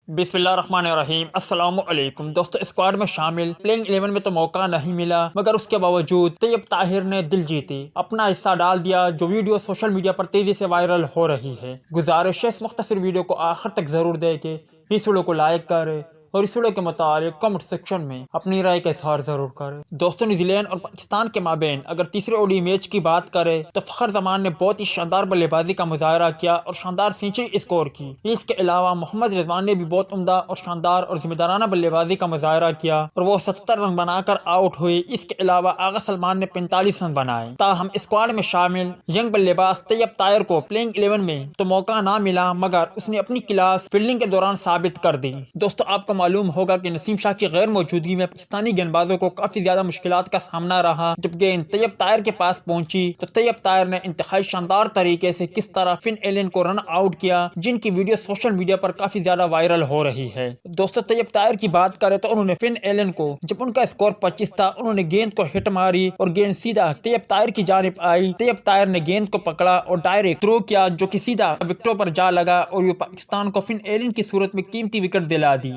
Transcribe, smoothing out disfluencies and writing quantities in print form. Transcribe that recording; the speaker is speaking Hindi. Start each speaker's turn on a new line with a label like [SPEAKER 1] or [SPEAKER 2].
[SPEAKER 1] बिस्मिल्लाहिर्रहमानिर्रहीम अस्सलामुअलैकुम दोस्तों, स्क्वाड में शामिल प्लेइंग 11 में तो मौका नहीं मिला, मगर उसके बावजूद तैयब ताहिर ने दिल जीती, अपना हिस्सा डाल दिया, जो वीडियो सोशल मीडिया पर तेजी से वायरल हो रही है। गुजारिश है इस मुख्तसर वीडियो को आखिर तक जरूर देखें, इस वीडियो को लाइक करें और इस वीडियो के मुताबिक कमेंट सेक्शन में अपनी राय का इजहार जरूर करें। दोस्तों, न्यूजीलैंड और पाकिस्तान के माबेन अगर तीसरे ओडी मैच की बात करें तो फखर जमान ने बहुत ही शानदार बल्लेबाजी का मुजाहरा किया और शानदार सेंचुरी स्कोर की। इसके अलावा मोहम्मद रिजवान ने भी बहुत उम्दा और शानदार और जिम्मेदाराना बल्लेबाजी का मुजाहरा किया और वो 77 रन बनाकर आउट हुए। इसके अलावा आगा सलमान ने 45 रन बनाए। ताहम स्क्वाड में शामिल यंग बल्लेबाज तैयब ताहिर को प्लेइंग 11 में तो मौका ना मिला, मगर उसने अपनी क्लास फील्डिंग के दौरान साबित कर दी। दोस्तों, आपको मालूम होगा कि नसीम शाह की गैर मौजूदगी में पाकिस्तानी गेंदबाजों को काफी ज्यादा मुश्किलात का सामना रहा। जब गेंद तैयब ताहिर के पास पहुंची तो तैयब ताहिर ने इंतहाई शानदार तरीके से किस तरह फिन एलन को रन आउट किया, जिनकी वीडियो सोशल मीडिया पर काफी ज्यादा वायरल हो रही है। दोस्तों, तैयब ताहिर की बात करें तो उन्होंने फिन एलन को, जब उनका स्कोर 25 था, उन्होंने गेंद को हिट मारी और गेंद सीधा तैयब ताहिर की जानिब आई। तैयब ताहिर ने गेंद को पकड़ा और डायरेक्ट थ्रो किया, जो कि सीधा विकेटों पर जा लगा और ये पाकिस्तान को फिन एलन की सूरत में कीमती विकेट दिला दी।